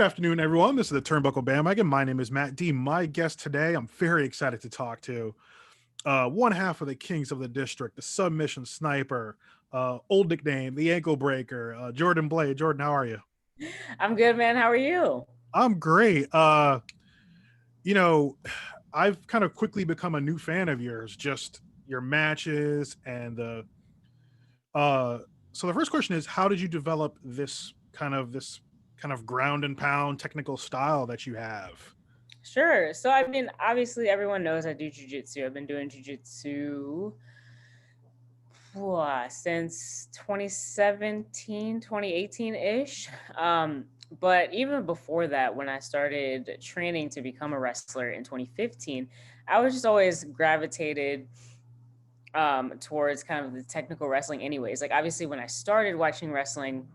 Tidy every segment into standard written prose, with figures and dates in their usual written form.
Good afternoon, everyone. This is the Turnbuckle Bandwagon. My name is Matt D. My guest today, I'm very excited to talk to one half of the Kings of the District, the Submission Sniper, old nickname, the Ankle Breaker, Jordan Blade. Jordan, how are you? I'm good, man. How are you? I'm great. You know, I've kind of quickly become a new fan of yours, just your matches and the uh so the first question is, how did you develop this kind of ground and pound technical style that you have? Sure. So, I mean, obviously, everyone knows I do jujitsu. I've been doing jujitsu since 2017, 2018 ish. But even before that, when I started training to become a wrestler in 2015, I was just always gravitated towards kind of the technical wrestling, anyways. Like, obviously, when I started watching wrestling,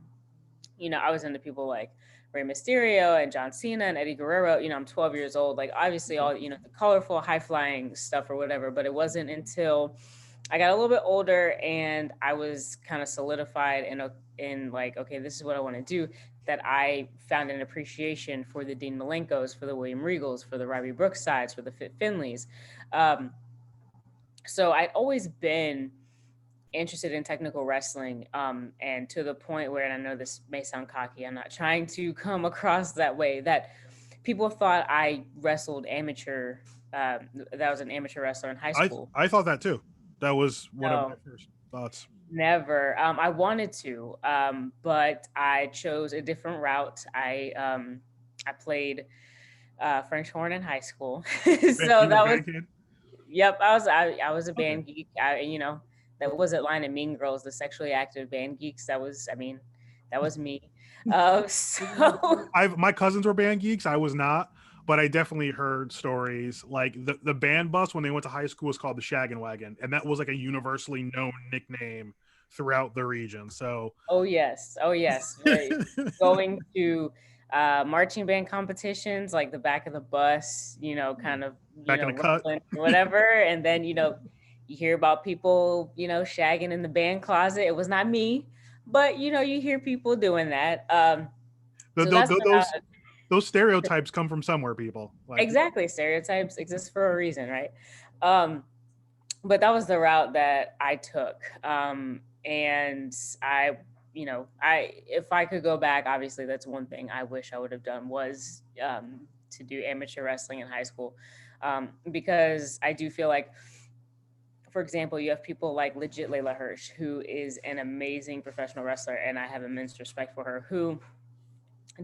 I was into people like Rey Mysterio and John Cena and Eddie Guerrero. I'm 12 years old. Like, obviously, all, the colorful, high flying stuff or whatever. But it wasn't until I got a little bit older and I was kind of solidified in like, okay, this is what I want to do, that I found an appreciation for the Dean Malenkos, for the William Regals, for the Robbie Brooksides, for the Fit Finleys. Um, so I'd always been interested in technical wrestling, and to the point where, and I know this may sound cocky, I'm not trying to come across that way, that people thought I wrestled amateur, that I was an amateur wrestler in high I school. I thought that too. That was one of my No, first thoughts. never. I wanted to, but I chose a different route. I played French horn in high school. So You were a that was, band kid? yep, I was a Okay. band geek. That was Atlanta Mean Girls, the sexually active band geeks. That was, I mean, that was me. So I've my cousins were band geeks. I was not, but I definitely heard stories like the band bus when they went to high school was called the Shaggin' Wagon, and that was like a universally known nickname throughout the region. So oh yes, oh yes. Going to marching band competitions, like the back of the bus, kind of, back in the cut. rumbling or whatever, and then you hear about people, shagging in the band closet. It was not me, but you hear people doing that. So that's the route. Those stereotypes come from somewhere, people. Like, Exactly, stereotypes exist for a reason, right? Um, but that was the route that I took. And I if I could go back, obviously that's one thing I wish I would have done, was to do amateur wrestling in high school. Because I do feel like, for example, you have people like legit Layla Hirsch, who is an amazing professional wrestler, and I have immense respect for her, who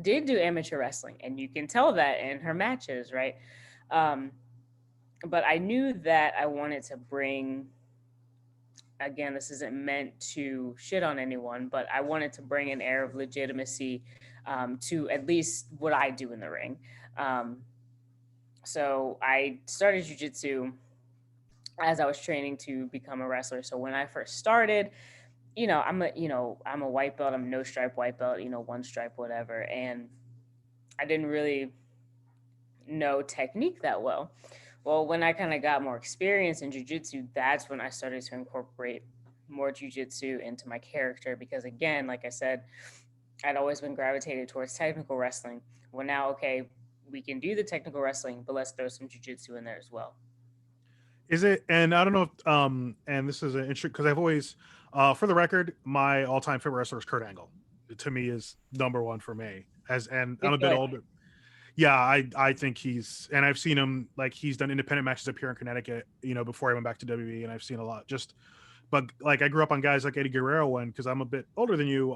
did do amateur wrestling, and you can tell that in her matches, right? Um, but I knew that I wanted to bring, again, this isn't meant to shit on anyone, but I wanted to bring an air of legitimacy, to at least what I do in the ring. Um, so I started jujitsu as I was training to become a wrestler. So when I first started, I'm a white belt. I'm no stripe white belt, one stripe, whatever. And I didn't really know technique that well. Well, when I kind of got more experience in jujitsu, that's when I started to incorporate more jujitsu into my character. Because again, like I said, I'd always been gravitated towards technical wrestling. Well, now, okay, we can do the technical wrestling, but let's throw some jujitsu in there as well. is it? And I don't know if and this is an interesting because I've always, for the record, my all-time favorite wrestler is Kurt Angle. To me, is number one for me. As and I'm Good a bit choice. older. Yeah, I think he's, and I've seen him, like he's done independent matches up here in Connecticut, before I went back to WWE, and I've seen a lot. Just, but like I grew up on guys like Eddie Guerrero when, because I'm a bit older than you,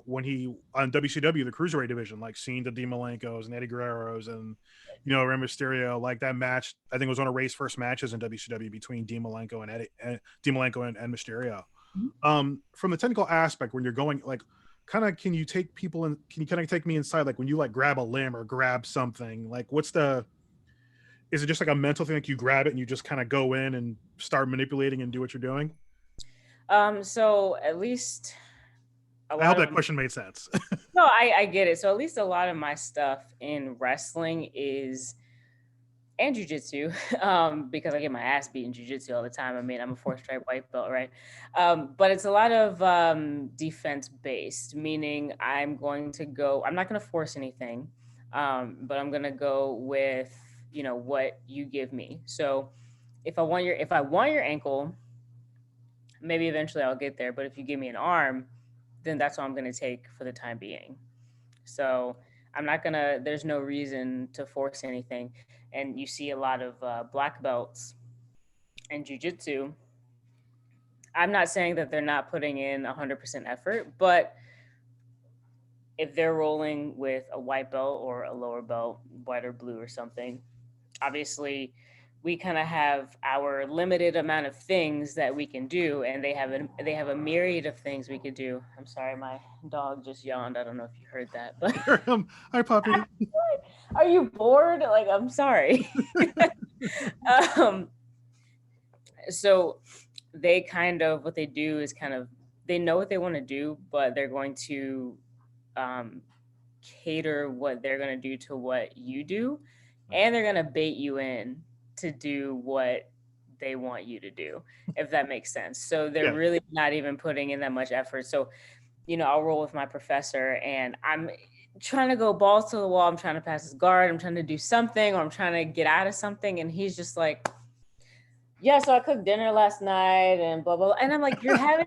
when he on WCW, the cruiserweight division, like seeing the Dean Malenkos and Eddie Guerreros and Rey Mysterio, like that match. I think it was one of Ray's first matches in WCW between Dean Malenko and Dean Malenko and Mysterio. From the technical aspect, when you're going like, kind of, can you take people and can you kind of take me inside, like when you like grab a limb or grab something, like what's the, is it just like a mental thing, like you grab it and you just kind of go in and start manipulating and do what you're doing? So at least a I hope lot that of, question made sense. no, I get it. So at least a lot of my stuff in wrestling is, and jujitsu, because I get my ass beat in jujitsu all the time. I mean, I'm a four stripe white belt, right? But it's a lot of defense based, meaning I'm not going to force anything. But I'm gonna go with, what you give me. So if I want your ankle, maybe eventually I'll get there. But if you give me an arm, then that's what I'm gonna take for the time being. So I'm not gonna. There's no reason to force anything. And you see a lot of black belts in jujitsu. I'm not saying that they're not putting in 100% effort, but if they're rolling with a white belt or a lower belt, white or blue or something, obviously we kind of have our limited amount of things that we can do, and they have a myriad of things we could do. I'm sorry, my dog just yawned. I don't know if you heard that, but Hi, puppy. are you bored? Like, I'm sorry. um, so they kind of what they do is kind of they know what they want to do, but they're going to um, cater what they're going to do to what you do, and they're going to bait you in to do what they want you to do, if that makes sense. So they're Yeah. really not even putting in that much effort. So, I'll roll with my professor, and I'm trying to go balls to the wall. I'm trying to pass his guard. I'm trying to do something, or I'm trying to get out of something. And he's just like, yeah, so I cooked dinner last night and blah, blah, blah. And I'm like, you're having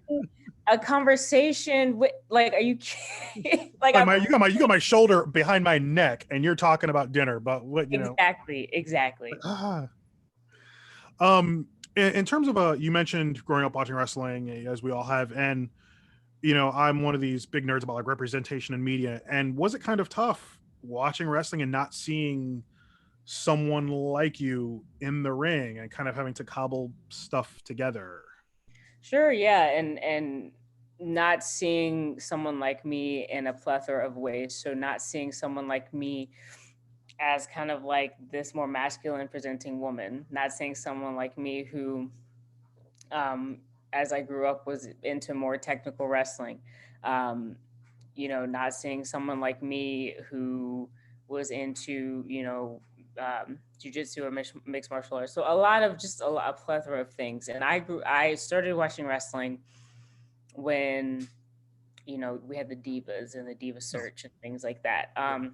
a conversation with, like, are you kidding? Like, Like I'm you got my shoulder behind my neck, and you're talking about dinner. But what exactly. ah. In terms of you mentioned growing up watching wrestling, as we all have, and I'm one of these big nerds about like representation in media. And was it kind of tough watching wrestling and not seeing someone like you in the ring and kind of having to cobble stuff together? Sure, yeah. And not seeing someone like me in a plethora of ways. So not seeing someone like me as kind of like this more masculine presenting woman, not seeing someone like me who um, as I grew up, was into more technical wrestling. Um, not seeing someone like me who was into, jujitsu or mixed martial arts. So a lot of just a plethora of things. And I started watching wrestling when, we had the divas and the diva Oh, search and things like that. yeah.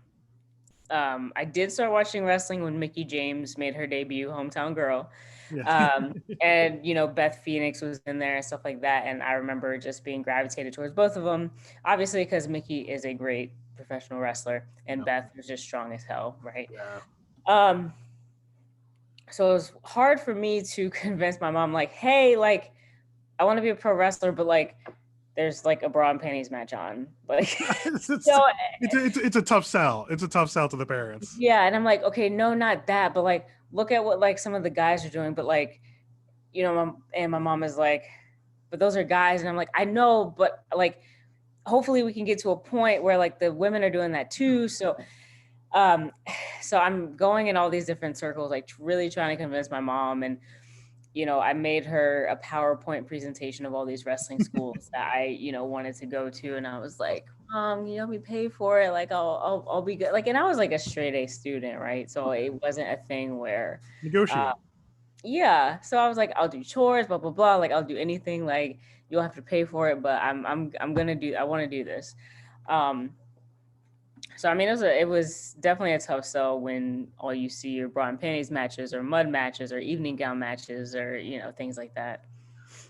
I did start watching wrestling when Mickey James made her debut, Hometown Girl. Yeah. And Beth Phoenix was in there and stuff like that. And I remember just being gravitated towards both of them, obviously because Mickey is a great professional wrestler and Yeah. Beth was just strong as hell, right? Yeah. Um, so it was hard for me to convince my mom, like, hey, like, I want to be a pro wrestler, but like, there's like a bra and panties match on, like, it's, so it's a tough sell. It's a tough sell to the parents. yeah. And I'm like, okay, no, not that, but like, look at what like some of the guys are doing, but like, and my mom is like, but those are guys. And I'm like, I know, but like, hopefully we can get to a point where like the women are doing that too. So, um, so I'm going in all these different circles, like really trying to convince my mom. And, I made her a PowerPoint presentation of all these wrestling schools that I, wanted to go to. And I was like, you help me pay for it. Like, I'll be good. Like, and I was like a straight A student, right? So it wasn't a thing where, uh, Negotiate. yeah. So I was like, I'll do chores, blah blah blah. Like I'll do anything. Like you'll have to pay for it, but I'm gonna do. I want to do this. Um. So I mean, it was definitely a tough sell when all you see are bra and panties matches or mud matches or evening gown matches or things like that.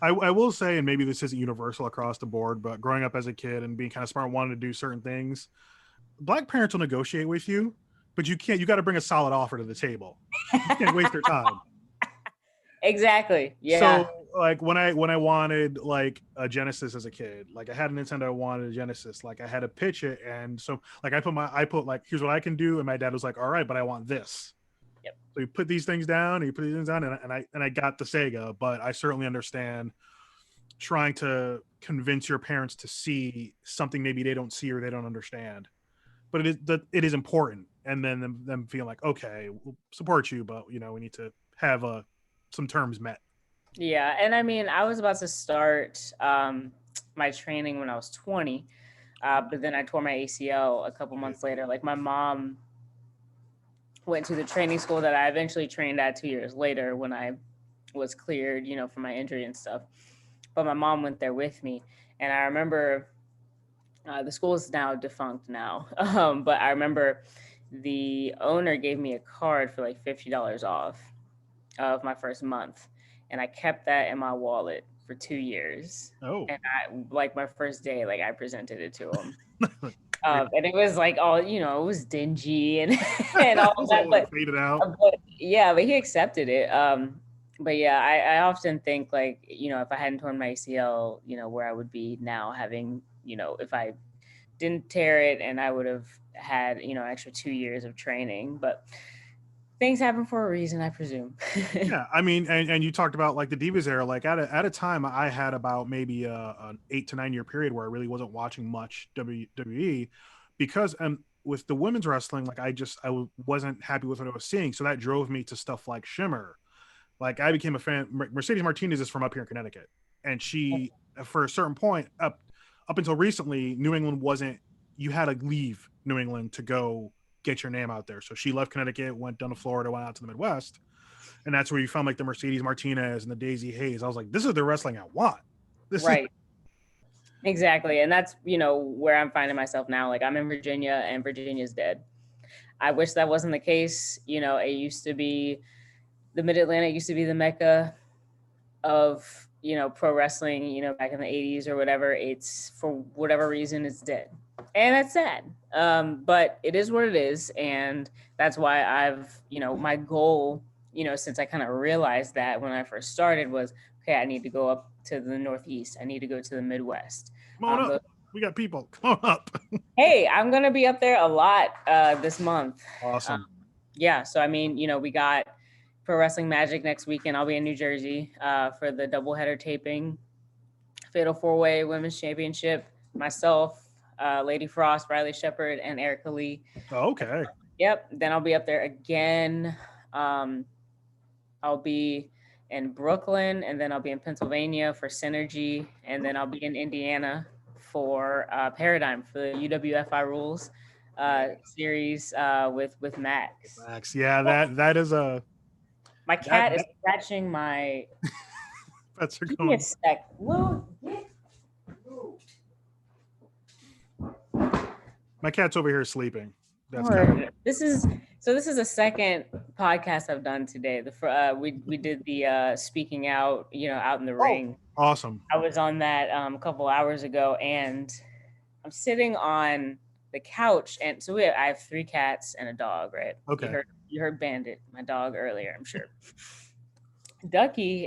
I will say, and maybe this isn't universal across the board, but growing up as a kid and being kind of smart, wanting to do certain things, Black parents will negotiate with you, but you can't. You got to bring a solid offer to the table. You can't waste their time. Exactly. Yeah. So like when I wanted like a Genesis as a kid, like I had a Nintendo, I wanted a Genesis, like I had to pitch it, and so like I put like, here's what I can do, and my dad was like, all right, but I want this. Yep. So you put these things down, and you put these things down, and I got the Sega, but I certainly understand trying to convince your parents to see something maybe they don't see or they don't understand, but it is important, and then them feeling like, okay, we'll support you, but we need to have some terms met. Yeah. And I mean, I was about to start my training when I was 20, but then I tore my ACL a couple months later. Like my mom went to the training school that I eventually trained at 2 years later when I was cleared, for my injury and stuff. But my mom went there with me. And I remember the school is now defunct now. But I remember the owner gave me a card for like $50 off of my first month, and I kept that in my wallet for 2 years. Oh. And I like my first day, like I presented it to him. Great. And it was like all, it was dingy and and all It's that, all like faded out. but yeah, but he accepted it. But yeah, I often think like, if I hadn't torn my ACL, where I would be now having, if I didn't tear it, and I would have had, an extra 2 years of training. But things happen for a reason, I presume. Yeah, I mean, and you talked about like the Divas era. Like at a time, I had about maybe an 8 to 9 year period where I really wasn't watching much WWE because with the women's wrestling, like wasn't happy with what I was seeing, so that drove me to stuff like Shimmer. Like I became a fan. Mercedes Martinez is from up here in Connecticut, and she, for a certain point, up until recently, New England wasn't. You had to leave New England to go get your name out there. So she left Connecticut, went down to Florida, went out to the Midwest, and that's where you found like the Mercedes Martinez and the Daisy Hayes. I was like, this is the wrestling I want. Right. Exactly. And that's, where I'm finding myself now. Like I'm in Virginia, and Virginia's dead. I wish that wasn't the case. It used to be the Mid-Atlantic used to be the mecca of, pro wrestling, back in the 80s or whatever. It's, for whatever reason, it's dead. And that's sad. But it is what it is. And that's why I've, my goal, since I kind of realized that when I first started was, okay, I need to go up to the Northeast. I need to go to the Midwest. Come on up. We got people. Come on up. Hey, I'm going to be up there a lot this month. Awesome. Yeah. So, I mean, we got Pro Wrestling Magic next weekend. I'll be in New Jersey for the doubleheader taping, Fatal 4-Way Women's Championship, myself, Lady Frost, Riley Shepard, and Erica Lee. Oh, okay. Yep. Then I'll be up there again. I'll be in Brooklyn, and then I'll be in Pennsylvania for Synergy, and then I'll be in Indiana for Paradigm for the UWFI Rules series with Max. Max, yeah, that is a. My cat is scratching my. That's Give me a sec. Whoa. My cat's over here sleeping. That's This is the second podcast I've done today. We did the speaking out, out in the ring. Awesome. I was on that a couple hours ago, and I'm sitting on the couch, and so I have 3 cats and a dog, right? Okay. You heard Bandit, my dog, earlier, I'm sure. Ducky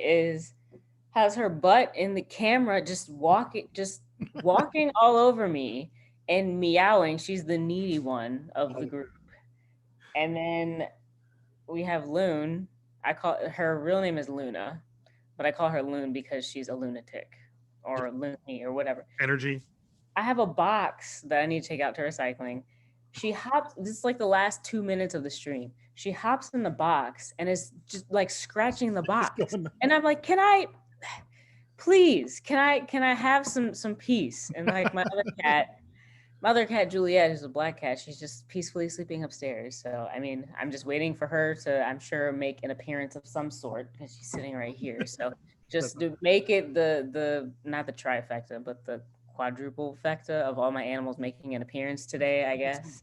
has her butt in the camera, just walking all over me and meowing. She's the needy one of the group. And then we have Loon. Her real name is Luna, but I call her Loon because she's a lunatic or loony or whatever. Energy. I have a box that I need to take out to recycling. She hops. This is like the last 2 minutes of the stream. She hops in the box and is just like scratching the box. And I'm like, can I have some peace? And like my other cat, Juliet, who's a black cat, she's just peacefully sleeping upstairs. So, I mean, I'm just waiting for her to, I'm sure, make an appearance of some sort because she's sitting right here. So just to make it the not the trifecta, but the quadruple fecta of all my animals making an appearance today, I guess.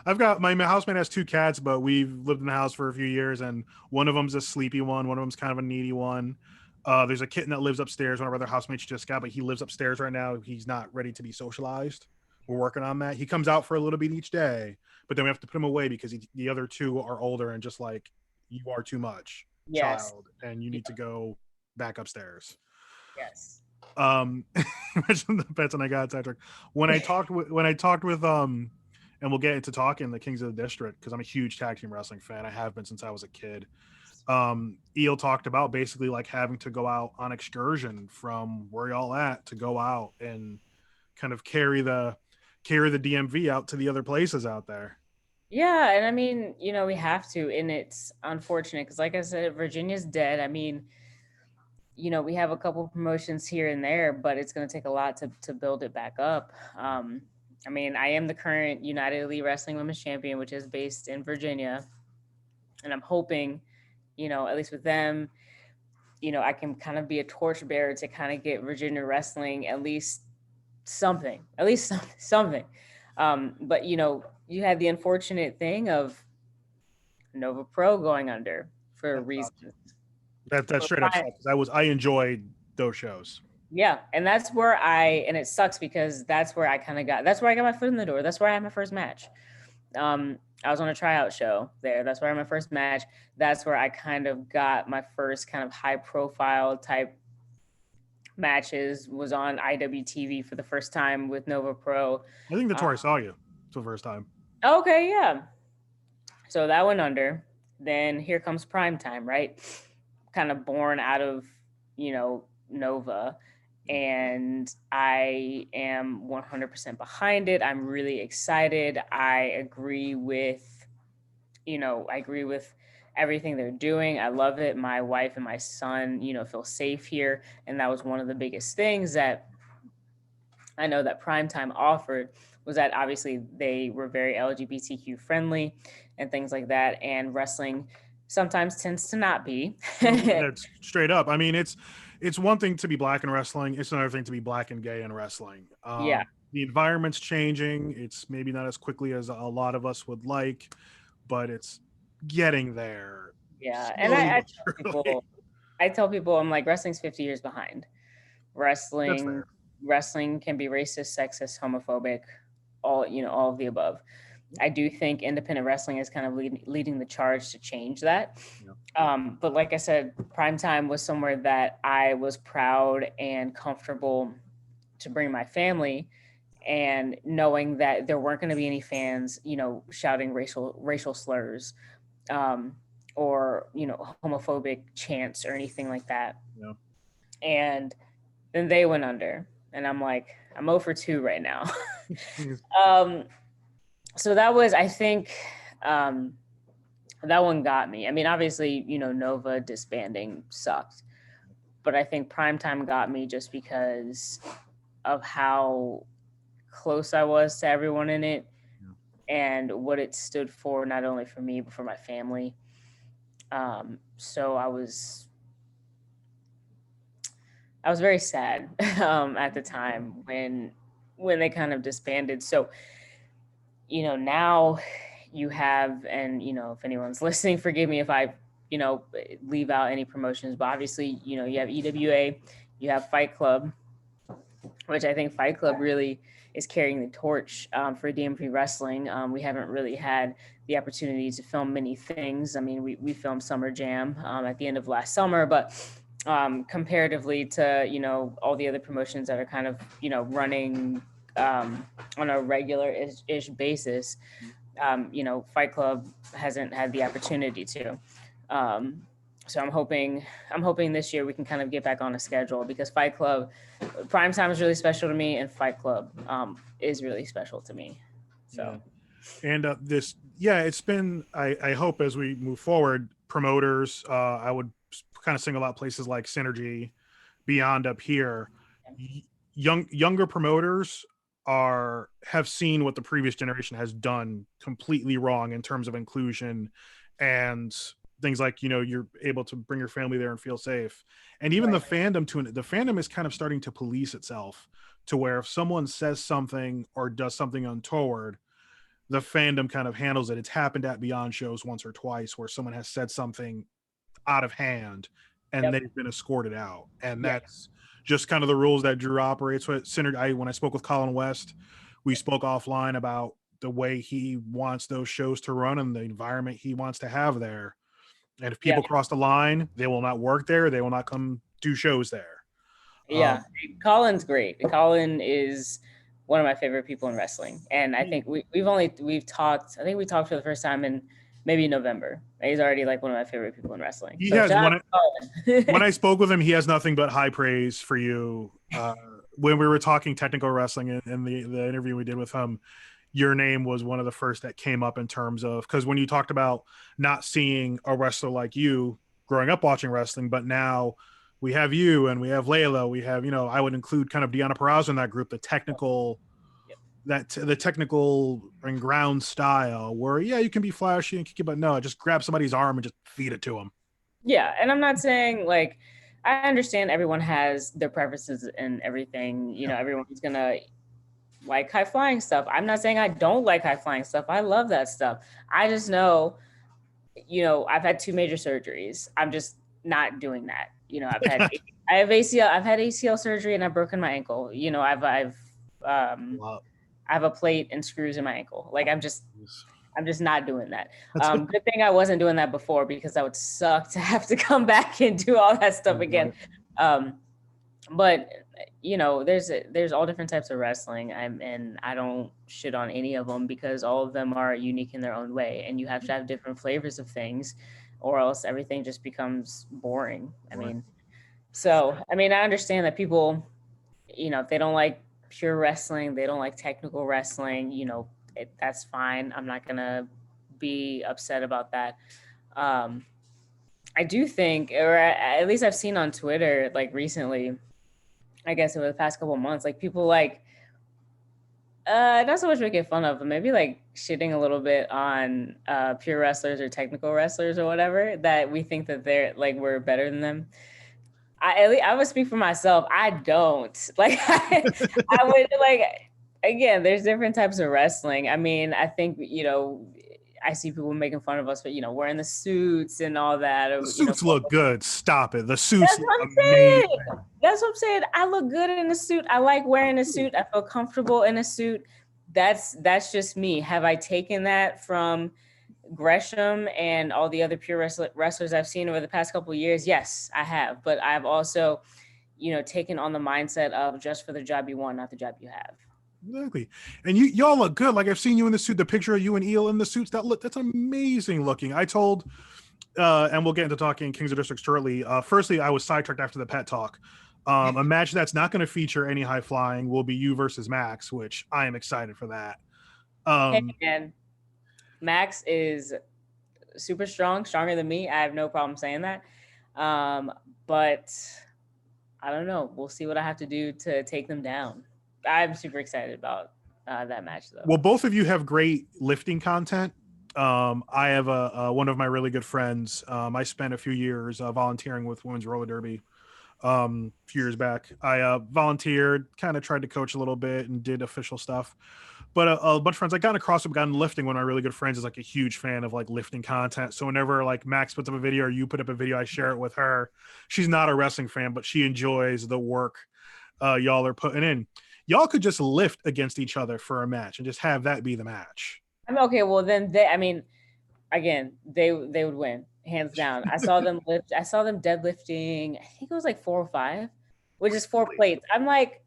I've got my housemate has 2 cats, but we've lived in the house for a few years, and one of them's a sleepy one of them's kind of a needy one. There's a kitten that lives upstairs. One of our other housemates just got, but he lives upstairs right now. He's not ready to be socialized. We're working on that. He comes out for a little bit each day, but then we have to put him away because the other 2 are older and just like, you are too much, child, and you need to go back upstairs. Yes. Imagine the pets, and I got sidetracked. When I talked with and we'll get into talking the Kings of the District because I'm a huge tag team wrestling fan. I have been since I was a kid. Eel talked about basically like having to go out on excursion from where y'all at to go out and kind of carry the DMV out to the other places out there. Yeah, and I mean, we have to, and it's unfortunate because, like I said, Virginia's dead. I mean, we have a couple promotions here and there, but it's going to take a lot to build it back up. I mean, I am the current United Elite Wrestling Women's Champion, which is based in Virginia, and I'm hoping, at least with them, I can kind of be a torchbearer to kind of get Virginia wrestling at least something. But you had the unfortunate thing of Nova Pro going under for That sucks. reasons. That For straight up sucks. I enjoyed those shows. Yeah, and that's where and it sucks because that's where I that's where I got my foot in the door. That's where I had my first match. I was on a tryout show there. That's where I had my first match. That's where I kind of got my first kind of high profile type matches, was on IWTV for the first time with Nova Pro. I think that's where I saw you for the first time. Okay, yeah. So that went under. Then here comes prime time, right? Kind of born out of, Nova. And I am 100% behind it. I'm really excited. I agree with everything they're doing. I love it. My wife and my son, feel safe here. And that was one of the biggest things that I know that Primetime offered, was that obviously they were very LGBTQ friendly and things like that. And wrestling sometimes tends to not be. That's straight up. I mean, it's one thing to be black in wrestling. It's another thing to be black and gay in wrestling. Yeah. The environment's changing. It's maybe not as quickly as a lot of us would like, but it's getting there. Yeah. And I tell people, I'm like, wrestling's 50 years behind. Wrestling can be racist, sexist, homophobic, all of the above. I do think independent wrestling is kind of leading the charge to change that. Yeah. But like I said, Primetime was somewhere that I was proud and comfortable to bring my family, and knowing that there weren't going to be any fans, shouting racial slurs, or homophobic chants or anything like that. Yeah. And then they went under, and I'm like, I'm 0 for 2 right now. So that was, I think, that one got me. I mean, obviously, Nova disbanding sucked, but I think Primetime got me just because of how close I was to everyone in it, and what it stood for, not only for me, but for my family. So I was very sad at the time when they kind of disbanded. So, now you have, and, if anyone's listening, forgive me if I, leave out any promotions, but obviously, you have EWA, you have Fight Club, which I think Fight Club really is carrying the torch for DMV Wrestling. We haven't really had the opportunity to film many things. I mean, we filmed Summer Jam at the end of last summer, but comparatively to, all the other promotions that are kind of, running on a regular-ish basis, Fight Club hasn't had the opportunity to. So I'm hoping this year we can kind of get back on a schedule, because Fight Club, Primetime is really special to me, and Fight Club is really special to me. So, and it's been, I hope as we move forward, promoters, I would kind of single out places like Synergy, Beyond up here. Younger promoters have seen what the previous generation has done completely wrong in terms of inclusion and things like, you're able to bring your family there and feel safe. And even the fandom is kind of starting to police itself, to where if someone says something or does something untoward, the fandom kind of handles it. It's happened at Beyond shows once or twice where someone has said something out of hand and they've been escorted out. And that's just kind of the rules that Drew operates with. When I spoke with Colin West, we spoke offline about the way he wants those shows to run and the environment he wants to have there. And if people cross the line, they will not work there. They will not come do shows there. Yeah. Colin's great. Colin is one of my favorite people in wrestling. And I think we've talked for the first time in maybe November. He's already like one of my favorite people in wrestling. When I spoke with him, he has nothing but high praise for you. When we were talking technical wrestling in the interview we did with him, your name was one of the first that came up in terms of, because when you talked about not seeing a wrestler like you growing up watching wrestling, but now we have you and we have Layla, we have, I would include kind of Deanna Peraza in that group, the technical and ground style where, you can be flashy and kicky, but no, just grab somebody's arm and just feed it to them. Yeah. And I'm not saying, like, I understand everyone has their preferences and everything, everyone's going to like high flying stuff. I'm not saying I don't like high flying stuff. I love that stuff. I just know, I've had 2 major surgeries. I'm just not doing that. I've had ACL surgery and I've broken my ankle. Wow. I have a plate and screws in my ankle. Like I'm just not doing that. That's Good thing I wasn't doing that before, because that would suck to have to come back and do all that stuff again. But there's all different types of wrestling, and I don't shit on any of them, because all of them are unique in their own way, and you have to have different flavors of things, or else everything just becomes boring. I understand that people, if they don't like pure wrestling, they don't like technical wrestling, that's fine. I'm not gonna be upset about that. I do think, or at least I've seen on Twitter, like recently, I guess over the past couple of months, like people like, not so much making fun of, but maybe like shitting a little bit on pure wrestlers or technical wrestlers or whatever, that we think that they're like, we're better than them. I would speak for myself. I don't like, I would like, again, there's different types of wrestling. I mean, I think, I see people making fun of us for, wearing the suits and all that. The suits look good. Stop it. The suits That's what look I'm amazing. saying. That's what I'm saying. I look good in a suit. I like wearing a suit. I feel comfortable in a suit. That's just me. Have I taken that from Gresham and all the other pure wrestlers I've seen over the past couple of years? Yes, I have. But I've also, taken on the mindset of just for the job you want, not the job you have. Exactly. And y'all look good. Like I've seen you in the suit, the picture of you and Eel in the suits, that's amazing looking. I told and we'll get into talking Kings of District shortly. Firstly, I was sidetracked after the pet talk. A match that's not going to feature any high flying will be you versus Max, which I am excited for that. Hey man, Max is super stronger than me. I have no problem saying that. But I don't know. We'll see what I have to do to take them down. I'm super excited about that match, though. Well, both of you have great lifting content. I have one of my really good friends. I spent a few years volunteering with Women's Roller Derby a few years back. I volunteered, kind of tried to coach a little bit and did official stuff. But a bunch of friends, I got across with, got into lifting. One of my really good friends is like a huge fan of like lifting content. So whenever like Max puts up a video or you put up a video, I share it with her. She's not a wrestling fan, but she enjoys the work y'all are putting in. Y'all could just lift against each other for a match and just have that be the match. Okay, well then they would win hands down. I saw them lift. I saw them deadlifting. I think it was like 4 or 5, which is 4 plates. I'm like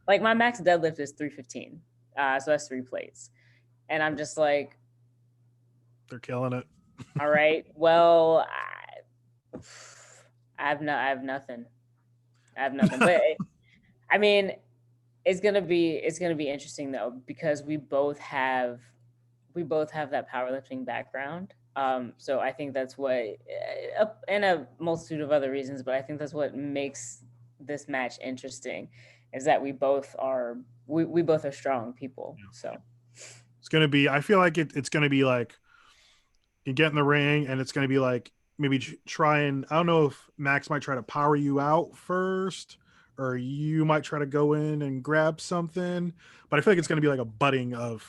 my max deadlift is 315. So that's 3 plates, and I'm just like, they're killing it. All right. Well, I have nothing. But I mean, it's gonna be interesting though, because we both have that powerlifting background. So I think that's what, and a multitude of other reasons, but I think that's what makes this match interesting, is that we both are strong people. So it's gonna be. I feel like it's gonna be like you get in the ring, and it's gonna be like maybe try and, I don't know if Max might try to power you out first, or you might try to go in and grab something, but I feel like it's going to be like a butting of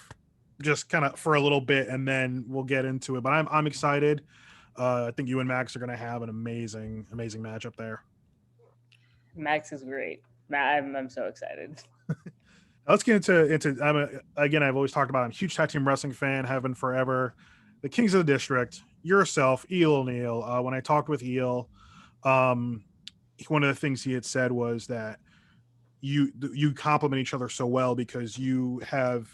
just kind of for a little bit, and then we'll get into it. But I'm excited. I think you and Max are going to have an amazing match up there. Max is great. I'm so excited. Let's get into again, I've always talked about, I'm a huge tag team wrestling fan, have been forever. The Kings of the District, yourself, Eel O'Neal. When I talked with Eel, one of the things he had said was that you complement each other so well, because you have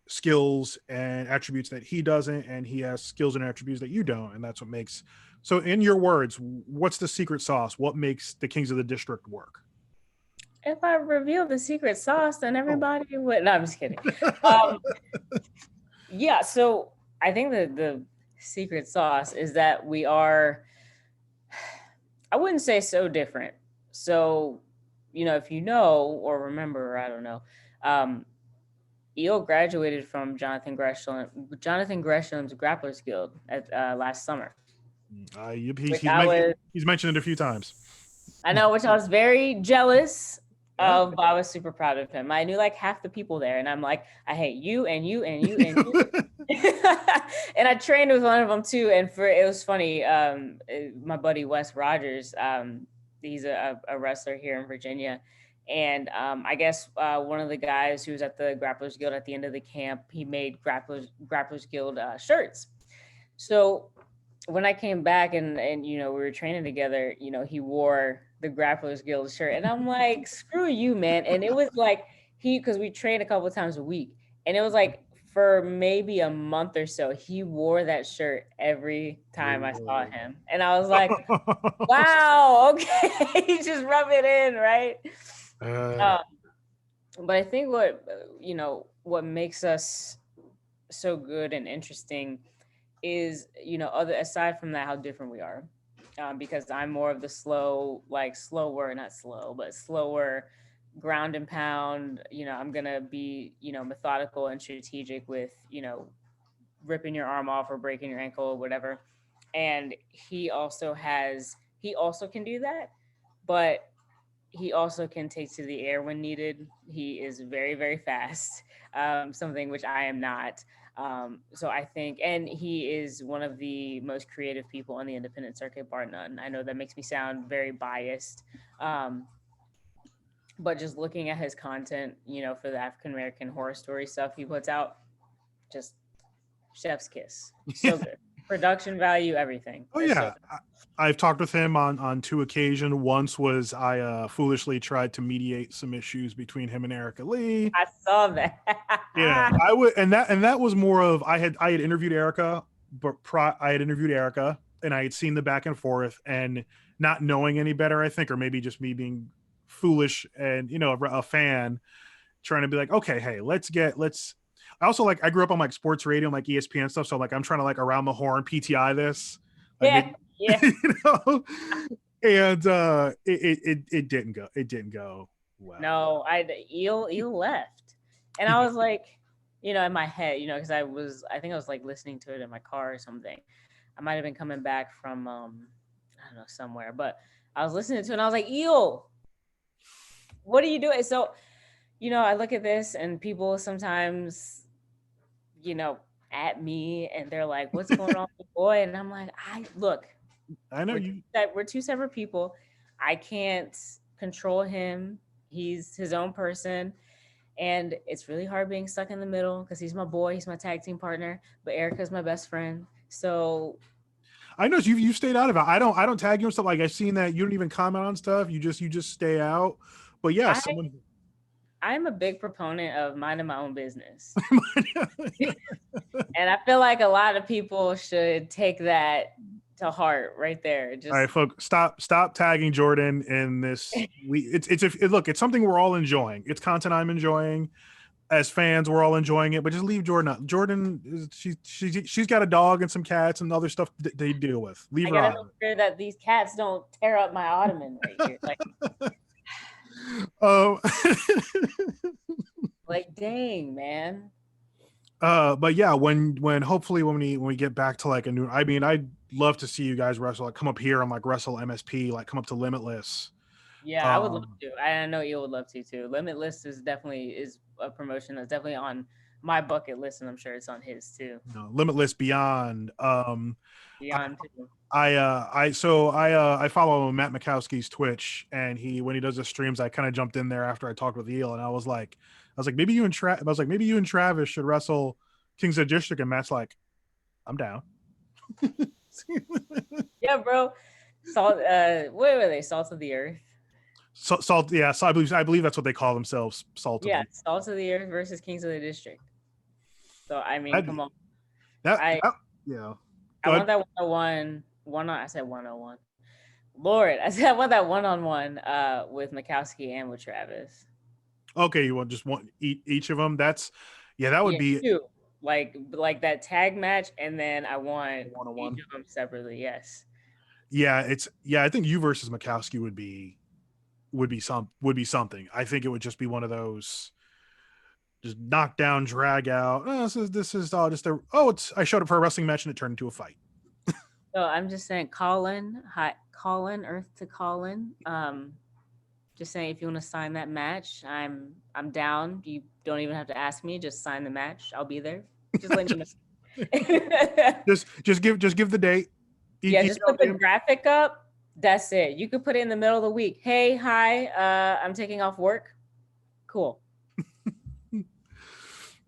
skills and attributes that he doesn't, and he has skills and attributes that you don't, and that's what makes. So in your words, what's the secret sauce? What makes the Kings of the District work? If I reveal the secret sauce, then everybody would. No, I'm just kidding. Yeah, so I think that the secret sauce is that we are, I wouldn't say so different. So, if you know or remember, I don't know, Eel graduated from Jonathan Gresham's Grapplers Guild at last summer. He's mentioned it a few times. I know, which I was very jealous Yeah. But I was super proud of him. I knew like half the people there, and I'm like, I hate you and you and you and you. And I trained with one of them too. And it was funny. My buddy Wes Rogers, he's a wrestler here in Virginia, and I guess one of the guys who was at the Grapplers Guild at the end of the camp, he made Grapplers Guild shirts. So when I came back and we were training together, he wore the Grapplers Guild shirt, and I'm like, screw you, man. And it was like because we trained a couple of times a week, and it was like for maybe a month or so, he wore that shirt every time I saw him, and I was like, wow, okay, he's just rub it in, right? But I think what makes us so good and interesting is aside from that how different we are, because I'm more of the slower ground and pound. I'm gonna be methodical and strategic with ripping your arm off or breaking your ankle or whatever. And he also can do that, but he also can take to the air when needed. He is very, very fast, something which I am not. So I think, and he is one of the most creative people on the independent circuit, bar none. I know that makes me sound very biased, but just looking at his content, for the African American horror story stuff he puts out, just chef's kiss. So good. Production value, everything. Oh yeah. I've talked with him on 2 occasions. Once was I foolishly tried to mediate some issues between him and Erica Lee. I saw that. Yeah, I would, and that was more of I had interviewed Erica, but I had interviewed Erica, and I had seen the back and forth, and not knowing any better, I think, or maybe just me being foolish and a fan, trying to be like, okay, hey, let's. I also I grew up on sports radio and ESPN stuff, so I'm trying to around the horn PTI this. Yeah. And it didn't go. It didn't go well. No, Eel left, and I was like, in my head, because I think I was listening to it in my car or something. I might have been coming back from I don't know, somewhere, but I was listening to it and I was like, Eel, what are you doing? So, I look at this and people sometimes, at me and they're like, what's going on with the boy? And I'm like, I know we're 2 separate people. I can't control him. He's his own person. And it's really hard being stuck in the middle because he's my boy. He's my tag team partner. But Erica's my best friend. So I know you stayed out of it. I don't tag you and stuff. I've seen that you don't even comment on stuff. You just stay out. But yeah, I'm a big proponent of minding my own business. And I feel like a lot of people should take that to heart right there. All right, folks, stop tagging Jordan in this. It's something we're all enjoying. It's content I'm enjoying. As fans, we're all enjoying it, but just leave Jordan out. Jordan, she's got a dog and some cats and other stuff that they deal with. Leave her out. I gotta make sure that these cats don't tear up my ottoman right here. Dang, man. But yeah, when hopefully when we get back to a new, I mean, I'd love to see you guys wrestle. Come up here and wrestle MSP, come up to Limitless. Yeah, I would love to. I know you would love to too. Limitless is a promotion that's definitely on my bucket list, and I'm sure it's on his too. No, Limitless Beyond. Beyond too. I follow Matt Mikowski's Twitch, and when he does his streams, I kind of jumped in there after I talked with Eel, and I was like, maybe you and Travis should wrestle Kings of the District, and Matt's like, I'm down. Yeah, bro. Salt. What were they? Salt of the Earth. Salt. Yeah. So I believe that's what they call themselves. Salt of the Earth versus Kings of the District. So I mean, come on. Yeah. I want that 101. I said 101. Lord, I said I want that 1-on-1 with Mikowski and with Travis. Okay, you want just one each of them? That would be two. Like that tag match, and then I want each of them separately. Yes. Yeah, I think you versus Mikowski would be something. I think it would just be one of those just knock down, drag out. Oh, this is all just I showed up for a wrestling match and it turned into a fight. So I'm just saying, Colin, Earth to Colin. just saying, if you want to sign that match, I'm down. You don't even have to ask me. Just sign the match. I'll be there. Just letting you just, know. just give the date. Yeah, just put the DM. graphic up. That's it. You could put it in the middle of the week. Hey, hi, I'm taking off work. Cool.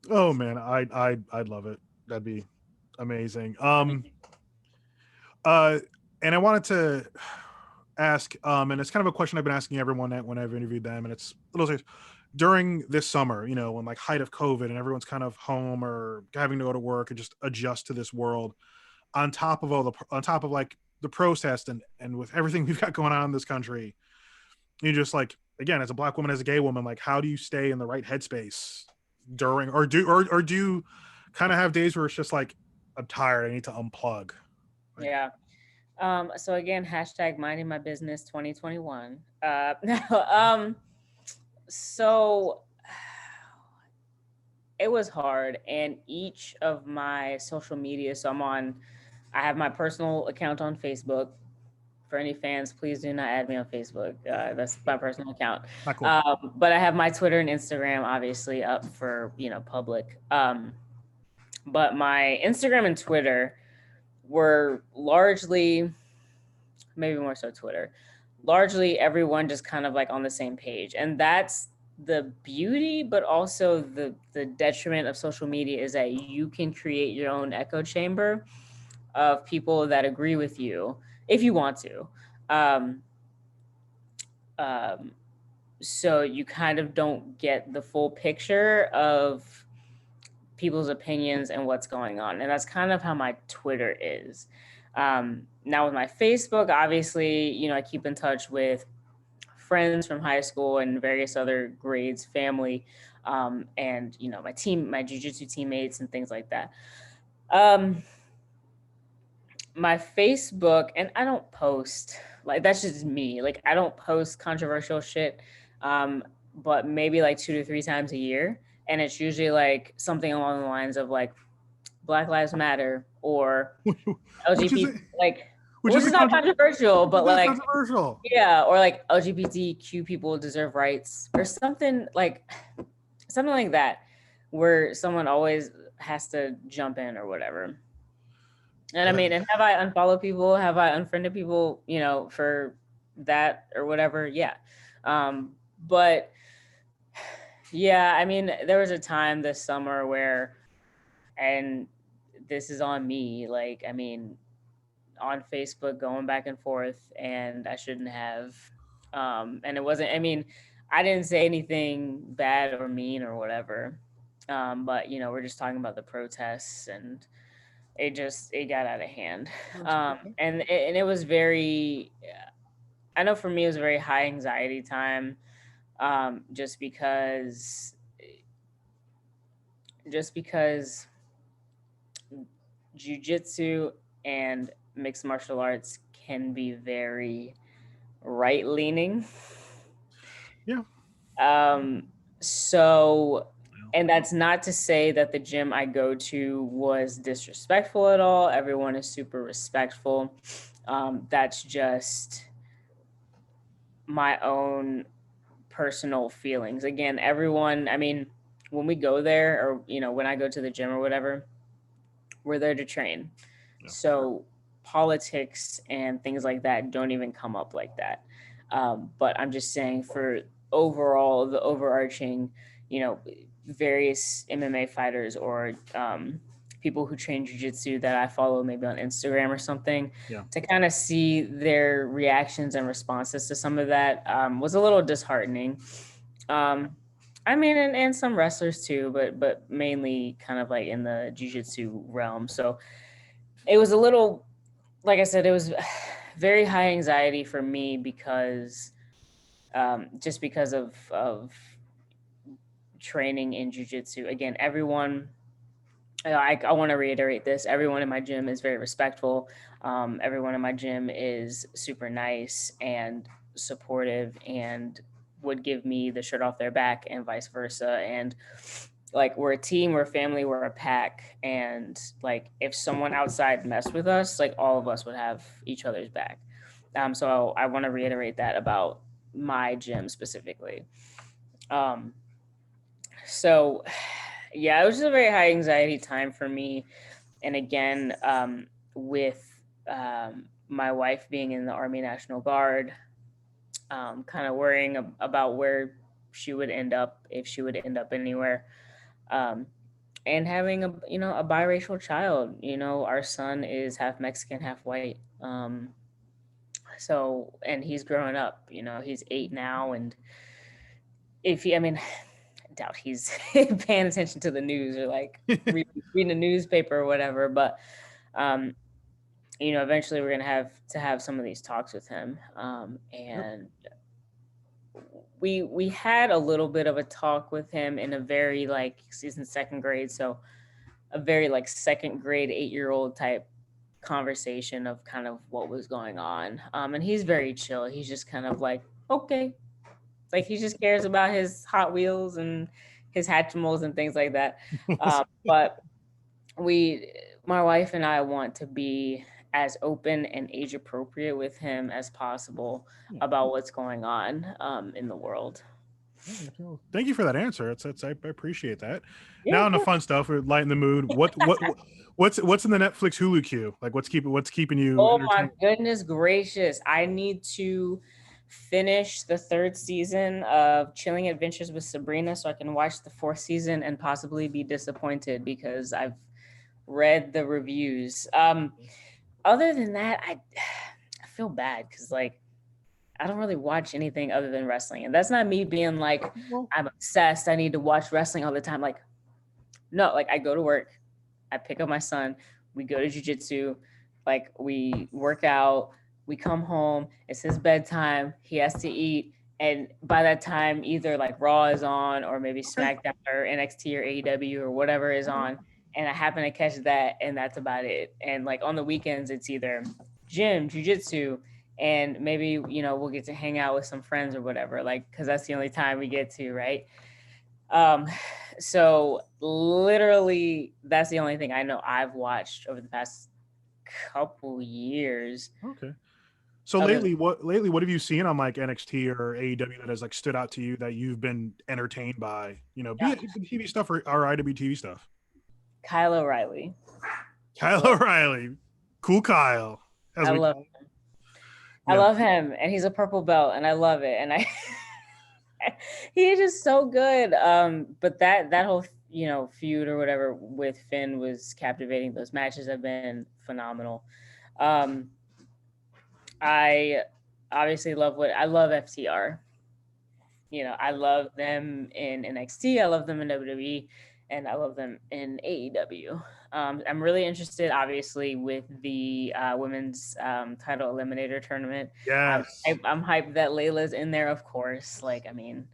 Oh man, I'd love it. That'd be amazing. Uh, and I wanted to ask, and it's kind of a question I've been asking everyone that when I've interviewed them, and it's a little serious. During this summer, when like height of COVID and everyone's kind of home or having to go to work and just adjust to this world, on top of like the protest and with everything we've got going on in this country, you just like, again, as a Black woman, as a gay woman, like how do you stay in the right headspace during, or do you kind of have days where it's just like, I'm tired, I need to unplug? Like, Yeah. So again, hashtag minding my business 2021. So it was hard, and each of my social media. So I have my personal account on Facebook. For any fans, please do not add me on Facebook. That's my personal account. not cool. But I have my Twitter and Instagram obviously up for public. But my Instagram and Twitter were largely, maybe more so Twitter, largely everyone just kind of like on the same page, and that's the beauty, but also the detriment of social media is that you can create your own echo chamber of people that agree with you if you want to. Um, um, so you kind of don't get the full picture of people's opinions and what's going on. And that's kind of how my Twitter is. Now with my Facebook, obviously, I keep in touch with friends from high school and various other grades, family, and my jiu-jitsu teammates and things like that. My Facebook, and I don't post, like, that's just me. Like, I don't post controversial shit, but maybe like 2 to 3 times a year. And it's usually like something along the lines of like Black Lives Matter or which is LGBT, like, which which is is not controversial, but like, controversial. yeah, or like LGBTQ people deserve rights or something like that, where someone always has to jump in or whatever. And I mean, and have I unfollowed people? Have I unfriended people, for that or whatever? Yeah. But yeah, I mean, there was a time this summer where, and this is on me, like, I mean, on Facebook going back and forth, and I shouldn't have. And it wasn't, I mean, I didn't say anything bad or mean or whatever. But we're just talking about the protests, and it got out of hand. And it was very, I know for me it was a very high anxiety time, just because jiu-jitsu and mixed martial arts can be very right leaning. Yeah. So, and that's not to say that the gym I go to was disrespectful at all. Everyone is super respectful. That's just my own personal feelings. Again, everyone, I mean, when we go there, or when I go to the gym or whatever, we're there to train. Yeah. So politics and things like that don't even come up like that. But I'm just saying, for overall, the overarching, various MMA fighters or people who train jiu-jitsu that I follow maybe on Instagram or something, to kind of see their reactions and responses to some of that was a little disheartening. I mean, and some wrestlers too, but mainly kind of like in the jiu-jitsu realm. So it was a little, like I said, it was very high anxiety for me because just because of training in jiu-jitsu. Again, everyone, I want to reiterate this, everyone in my gym is very respectful. Everyone in my gym is super nice and supportive and would give me the shirt off their back and vice versa. And like, we're a team, we're a family, we're a pack. And like, if someone outside messed with us, like, all of us would have each other's back. So I want to reiterate that about my gym specifically. Um, so yeah, it was just a very high anxiety time for me. And again, with my wife being in the Army National Guard, kind of worrying about where she would end up, if she would end up anywhere. Um, and having a biracial child. Our son is half Mexican, half white. So, and he's growing up. He's 8 now, and if he, I mean, I doubt he's paying attention to the news or like reading a newspaper or whatever. But um, eventually we're gonna have some of these talks with him. Yep. And we had a little bit of a talk with him in a very like he's in second grade, so a very like second grade 8-year-old type conversation of kind of what was going on. And he's very chill. He's just kind of like, okay, like he just cares about his Hot Wheels and his Hatchimals and things like that. But my wife and I want to be as open and age appropriate with him as possible about what's going on in the world. Thank you for that answer. I appreciate that. Yeah, Now of on the course. fun stuff, we're lighting the mood. What's in the Netflix Hulu queue? Like what's keeping you Oh my entertained? goodness gracious. I need to finish the third season of Chilling Adventures with Sabrina so I can watch the fourth season and possibly be disappointed because I've read the reviews. Other than that, I feel bad because like I don't really watch anything other than wrestling. And that's not me being like, Well, I'm obsessed. I need to watch wrestling all the time. Like, no, like I go to work, I pick up my son, we go to jujitsu, like we work out, we come home, it's his bedtime, he has to eat. And by that time, either like Raw is on or maybe okay. SmackDown or NXT or AEW or whatever is on. And I happen to catch that, and that's about it. And like on the weekends, it's either gym, jujitsu, and maybe, we'll get to hang out with some friends or whatever, like, because that's the only time we get to, right? Um, so literally, that's the only thing I know I've watched over the past couple years. Okay. So Other lately what have you seen on like NXT or AEW that has like stood out to you that you've been entertained by? Be it TV stuff or IWTV stuff. Kyle O'Reilly. I Kyle love, O'Reilly, cool Kyle, as I we love, call him. I Yeah, love him, and he's a purple belt, and I love it, and I, he is just so good. But that whole feud or whatever with Finn was captivating. Those matches have been phenomenal. Um, I obviously love FTR. I love them in NXT, I love them in WWE, and I love them in AEW. I'm really interested, obviously, with the women's title eliminator tournament. yes. I'm hyped that Layla's in there, of course. Like, I mean,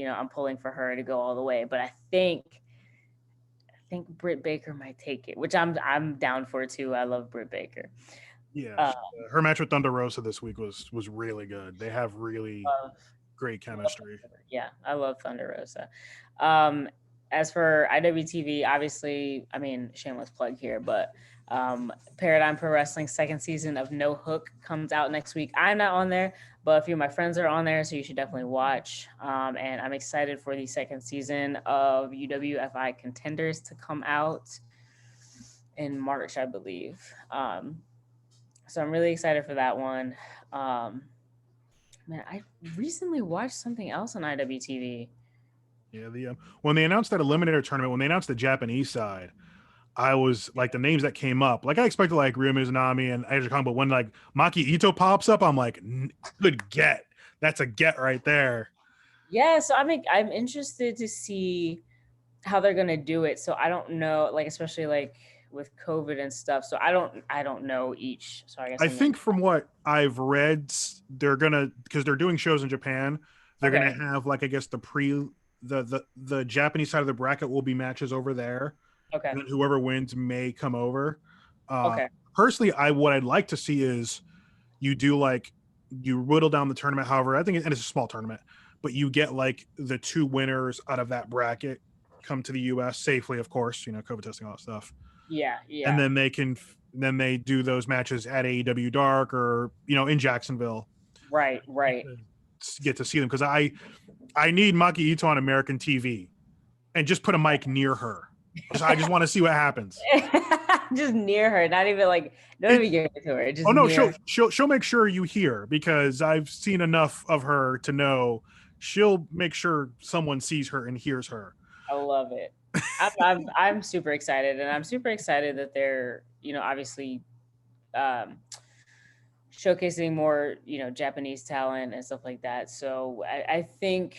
I'm pulling for her to go all the way, but I think Britt Baker might take it, which I'm down for too. I love Britt Baker. Yeah, Uh, her match with Thunder Rosa this week was really good. They have really love great chemistry. Yeah, I love Thunder Rosa. Um, as for IWTV, obviously, I mean, shameless plug here, but Paradigm Pro Wrestling second season of No Hook comes out next week. I'm not on there, but a few of my friends are on there, so you should definitely watch. And I'm excited for the second season of UWFI Contenders to come out in March, I believe. So I'm really excited for that one. Man, I recently watched something else on IWTV. Yeah, when they announced that eliminator tournament, when they announced the Japanese side, I was like the names that came up. Like I expected like Ryo Mizunami and Aja Kong, but when like Maki Ito pops up, I'm like, good get. That's a get right there. Yeah, so I'm interested to see how they're gonna do it. So I don't know, like especially like with COVID and stuff. So I don't know each. So I guess I I'm gonna think from what I've read, they're gonna because they're doing shows in Japan. They're gonna okay. have like I guess the Japanese side of the bracket will be matches over there, Okay. and then whoever wins may come over. Uh, Okay. Personally, what I'd like to see is you do like you whittle down the tournament. However, I think and it's a small tournament, but you get like the two winners out of that bracket come to the U.S. safely, of course. COVID testing, all that stuff, Yeah, and yeah. then they do those matches at AEW Dark or in Jacksonville. Right, right. get to see them, because I need Maki Ito on American TV, and just put a mic near her. I just want to see what happens. Just near her, not even like, don't even give it to her. Just no, near she'll make sure you hear, because I've seen enough of her to know she'll make sure someone sees her and hears her. I love it. I'm super excited, and I'm super excited that they're, obviously showcasing more, Japanese talent and stuff like that. So I think,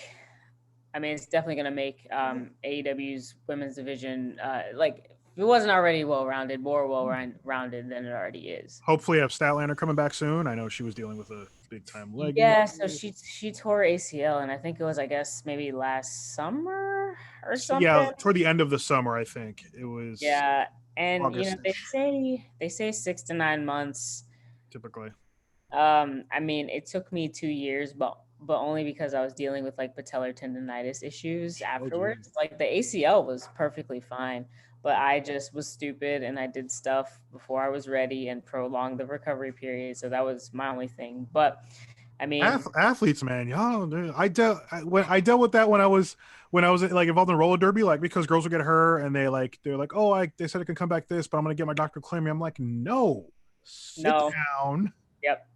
I mean, it's definitely going to make AEW's women's division, like, if it wasn't already well-rounded, more well-rounded than it already is. Hopefully have Statlander coming back soon. I know she was dealing with a big-time leg injury. So she tore ACL, and I think it was, I guess, maybe last summer or something. Yeah, toward the end of the summer, I think it was. Yeah, and August-ish. they say 6 to 9 months typically. I mean, it took me 2 years, but only because I was dealing with like patellar tendonitis issues afterwards. Like the ACL was perfectly fine, but I just was stupid and I did stuff before I was ready and prolonged the recovery period. So that was my only thing. But I mean, athletes, man, y'all. I dealt with that when I was like involved in roller derby, like, because girls would get hurt and they're like, oh, they said I can come back this, but I'm gonna get my doctor to clear me. I'm like, no, sit down. Yep.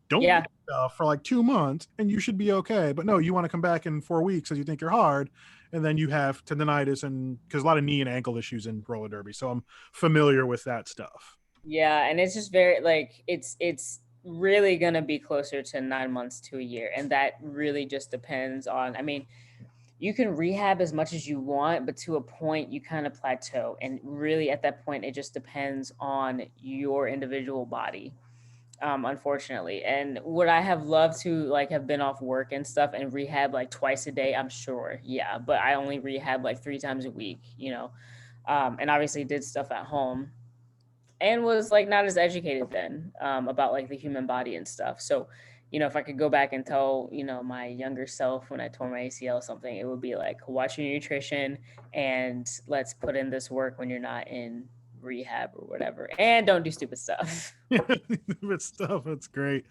Don't do stuff for like 2 months and you should be okay. But no, you want to come back in 4 weeks because you think you're hard, and then you have tendonitis, and because a lot of knee and ankle issues in roller derby. So I'm familiar with that stuff. Yeah, and it's just very like it's really gonna be closer to 9 months to a year, and that really just depends on. I mean, you can rehab as much as you want, but to a point you kind of plateau, and really at that point it just depends on your individual body. Unfortunately. And would I have loved to like have been off work and stuff and rehab like twice a day? I'm sure. Yeah. But I only rehab like 3 times a week, and obviously did stuff at home and was like not as educated then about like the human body and stuff. So, if I could go back and tell, my younger self when I tore my ACL something, it would be like, watch your nutrition and let's put in this work when you're not in rehab or whatever, and don't do stupid stuff. Stupid stuff. That's great.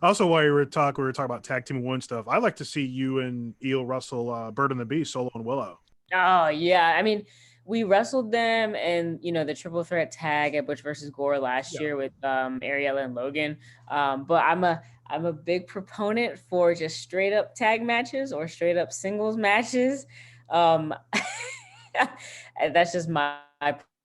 Also, while we were talking about tag team and win stuff, I'd like to see you and Eel wrestle Bird and the Beast, Solo and Willow. Oh yeah, I mean, we wrestled them and the triple threat tag at Butch versus Gore last year with Ariella and Logan. But I'm a big proponent for just straight up tag matches or straight up singles matches. That's just my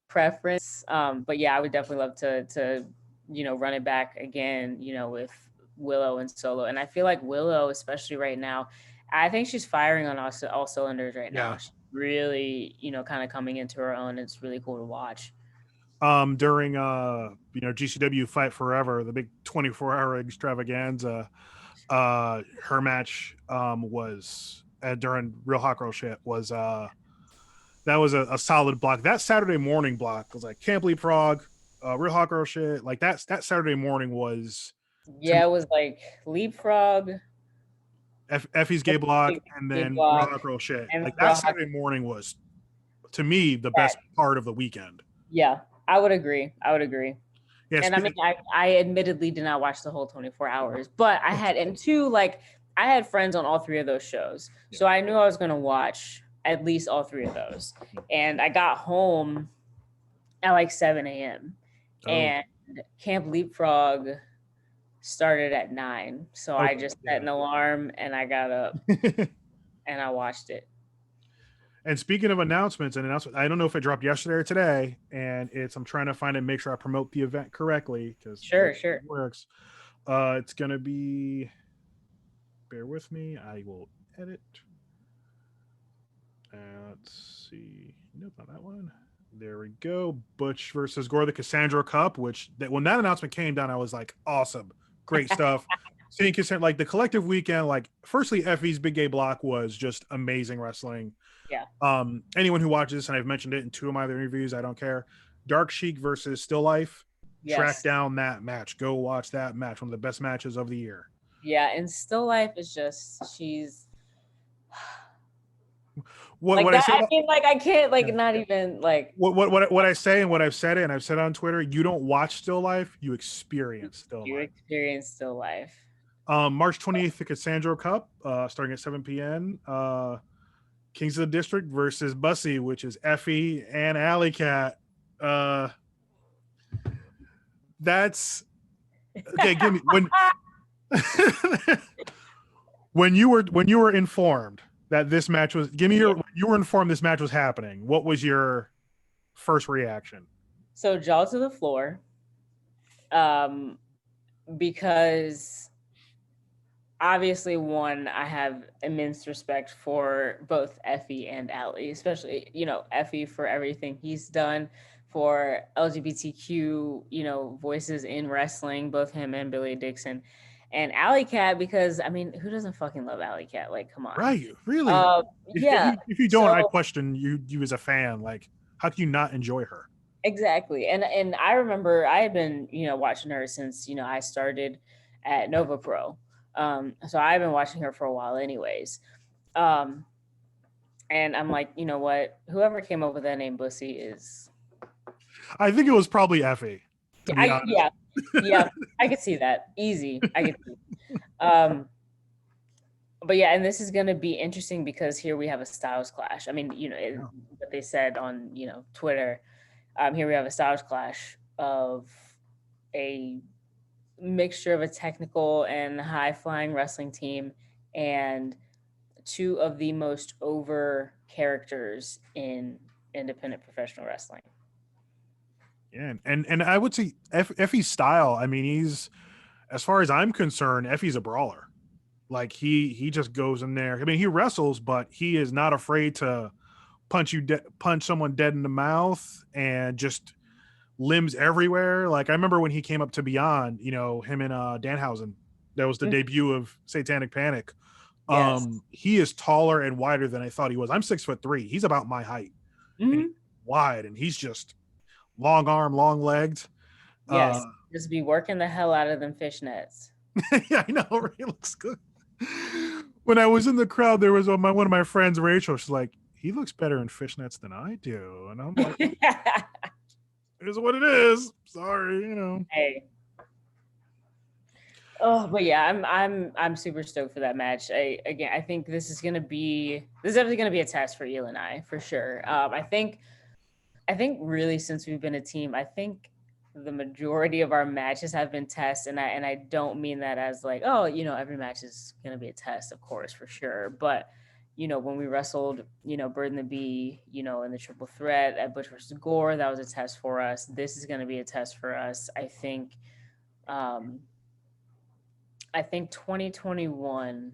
preference. But yeah, I would definitely love to run it back again, with Willow and Solo. And I feel like Willow, especially right now, I think she's firing on all cylinders right now. She's really, kind of coming into her own. It's really cool to watch. During GCW Fight Forever, the big 24-hour extravaganza, her match was during Real Hot Girl Shit was that was a solid block. That Saturday morning block was like Camp Leapfrog, Real Hot Girl Shit. Like that Saturday morning was. Yeah, it was like Leapfrog, Effie's Gay Block, and then Real Hot Girl Shit. Like that Saturday morning was, to me, the best part of the weekend. Yeah, I would agree. Yes, and I mean, I admittedly did not watch the whole 24 hours, but I had friends on all 3 of those shows. So I knew I was going to watch at least all 3 of those. And I got home at like 7 a.m. And Camp Leapfrog started at 9. So I just set an alarm and I got up and I watched it. And speaking of announcements, I don't know if it dropped yesterday or today, and I'm trying to find and make sure I promote the event correctly, because sure it works. It's gonna be, bear with me, I will edit. Let's see. Nope, not that one. There we go. Butch versus Gore, the Cassandra Cup, when that announcement came down, I was like, awesome. Great stuff. Seeing Cassandra, like the collective weekend, like firstly, Effie's Big Gay Block was just amazing wrestling. Yeah. Anyone who watches this, and I've mentioned it in 2 of my other interviews, I don't care. Dark Sheik versus Still Life. Yes. Track down that match. Go watch that match. One of the best matches of the year. Yeah, and Still Life is just, she's what I say. I mean, like I can't not even like what I say, and what I've said it, and I've said it on Twitter. You don't watch Still Life, you experience Still Life. You experience Still Life. March 28th, the Cassandra Cup, starting at 7 p.m. Kings of the District versus Bussy, which is Effie and Alley Cat. That's okay. Give me when when you were informed that this match was. Give me your. When you were informed this match was happening. What was your first reaction? So jaw to the floor, because obviously, one, I have immense respect for both Effie and Allie, especially, Effie for everything he's done for LGBTQ, voices in wrestling, both him and Billy Dixon. And Alley Cat, because, I mean, who doesn't fucking love Alley Cat? Like, come on. Right. Really? Yeah. If you don't, I question you as a fan. Like, how can you not enjoy her? Exactly. And I remember I had been, watching her since, I started at Nova Pro. So I've been watching her for a while anyways. And I'm like, you know what? Whoever came up with that name Bussy is... I think it was probably Effie. Yeah, I could see that. Easy. I could see. But yeah, and this is going to be interesting because here we have a styles clash. I mean, what they said on, Twitter, here we have a styles clash of a mixture of a technical and high flying wrestling team and two of the most over characters in independent professional wrestling. Yeah, and I would say Effie's style. I mean, he's, as far as I'm concerned, Effie's a brawler. Like he just goes in there. I mean, he wrestles, but he is not afraid to punch someone dead in the mouth and just limbs everywhere. Like I remember when he came up to Beyond, him and Danhausen. That was the debut of Satanic Panic. Yes. He is taller and wider than I thought he was. I'm 6'3". He's about my height. Mm-hmm. And he's wide, and he's just long arm, long legged. Yes, just be working the hell out of them fishnets. Yeah, I know. He looks good. When I was in the crowd, there was one of my friends, Rachel. She's like, he looks better in fishnets than I do, and I'm like, it is what it is. Sorry, Hey. Oh, but yeah, I'm super stoked for that match. I think this is definitely gonna be a test for Eel and I for sure. I think really since we've been a team, I think the majority of our matches have been tests, and I don't mean that as like, oh, every match is gonna be a test, of course, for sure. But when we wrestled, Bird and the Bee, in the triple threat at Butch versus Gore, that was a test for us. This is gonna be a test for us. I think 2021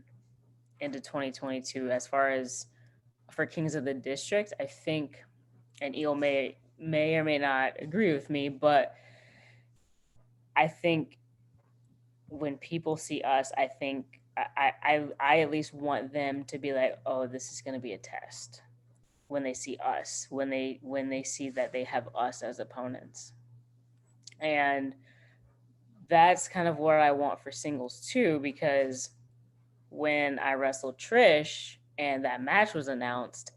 into 2022, as far as for Kings of the District, I think, and Eel may or may not agree with me, but I think when people see us, I think I at least want them to be like, oh, this is going to be a test when they see us, when they see that they have us as opponents. And that's kind of what I want for singles too, because when I wrestled Trish and that match was announced,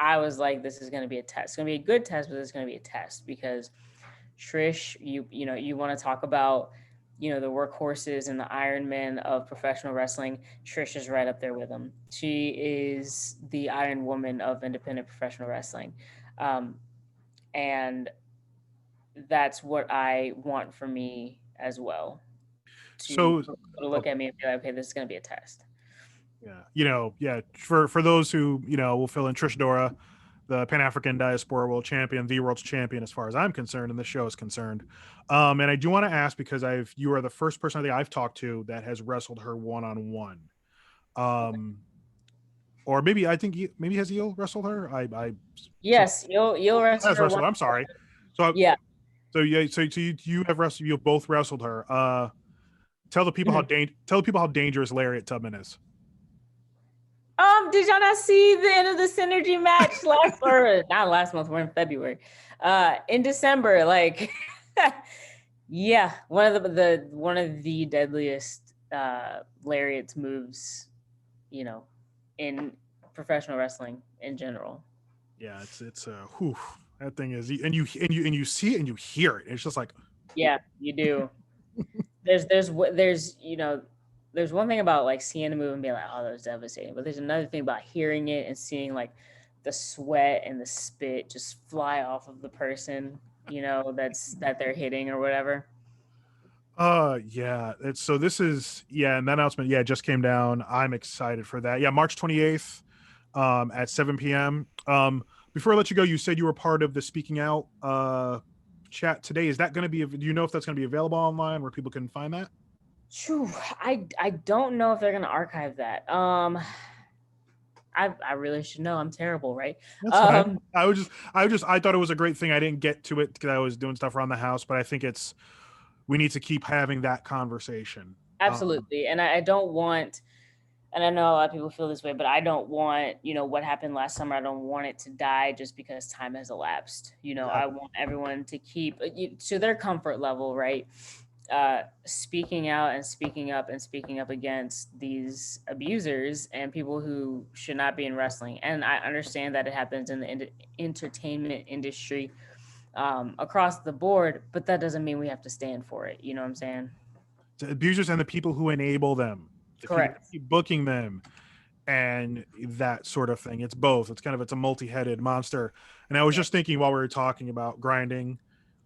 I was like, this is going to be a test. It's going to be a good test, but it's going to be a test because Trish, you want to talk about, the workhorses and the Iron Men of professional wrestling. Trish is right up there with them. She is the Iron Woman of independent professional wrestling. And that's what I want for me as well. To look at me and be like, okay, this is going to be a test. Yeah. For those who, will fill in, Trish Dora, the Pan-African Diaspora World Champion, the World's Champion, as far as I'm concerned, and the show is concerned. And I do want to ask, because you are the first person I think I've talked to that has wrestled her one-on-one. Or maybe has Eel wrestled her? Yes, Eel wrestled her. I'm sorry. So yeah. So you have wrestled. You both wrestled her. Tell the people how dangerous Lariat Tubman is. Did y'all not see the end of the Synergy match not last month? We're in February. In December, like, yeah, one of the deadliest Lariat's moves, in professional wrestling in general. Yeah, it's whew, that thing is, and you see it and you hear it. It's just like, yeah, you do. there's there's one thing about like seeing the movie and being like, oh, that was devastating. But there's another thing about hearing it and seeing like the sweat and the spit just fly off of the person, that they're hitting or whatever. Yeah. It's so this is yeah, and that announcement, yeah, just came down. I'm excited for that. Yeah, March 28th, at 7 p.m. Before I let you go, you said you were part of the Speaking Out chat today. Is that gonna be do you know if that's gonna be available online where people can find that? Phew, I don't know if they're gonna archive that. I really should know. I'm terrible, right? That's fine. Um, I thought it was a great thing. I didn't get to it because I was doing stuff around the house, but I think it's we need to keep having that conversation. Absolutely, and I don't want, and I know a lot of people feel this way, but I don't want, what happened last summer. I don't want it to die just because time has elapsed. I Exactly. want everyone to keep to their comfort level, right? Speaking out and speaking up and speaking up against these abusers and people who should not be in wrestling. And I understand that it happens in the entertainment industry, across the board, but that doesn't mean we have to stand for it. You know what I'm saying? The abusers and the people who enable them, the people that Correct. keep booking them, and that sort of thing. It's both. It's a multi-headed monster. And I was Yeah. just thinking while we were talking about grinding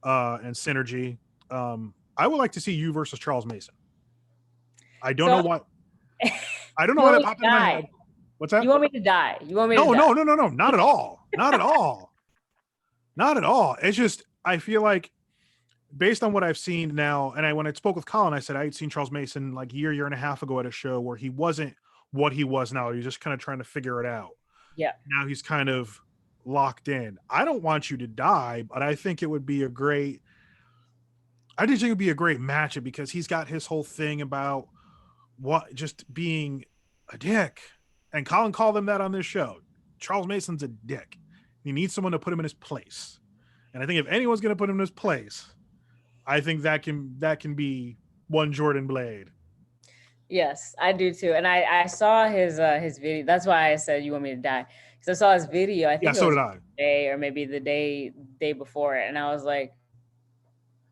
and synergy, I would like to see you versus Charles Mason. I don't So know what I don't know you why want that me to popped into my die? head. What's that? You want me to die? You want me to No, die? no, no, no, no, not at all. Not at all. Not at all. It's just I feel like based on what I've seen now, and when I spoke with Colin, I said I had seen Charles Mason like year and a half ago at a show where he wasn't what he was now. He was just kind of trying to figure it out. Yeah. Now he's kind of locked in. I don't want you to die, but I think it would be a great. I just think it would be a great matchup because he's got his whole thing about what just being a dick, and Colin called him that on this show. Charles Mason's a dick. He needs someone to put him in his place, and I think if anyone's going to put him in his place, I think that can be one Jordan Blade. Yes, I do too. And I saw his video. That's why I said you want me to die. Because I saw his video. I Yeah, think it so was did I. day or maybe the day before it. And I was like,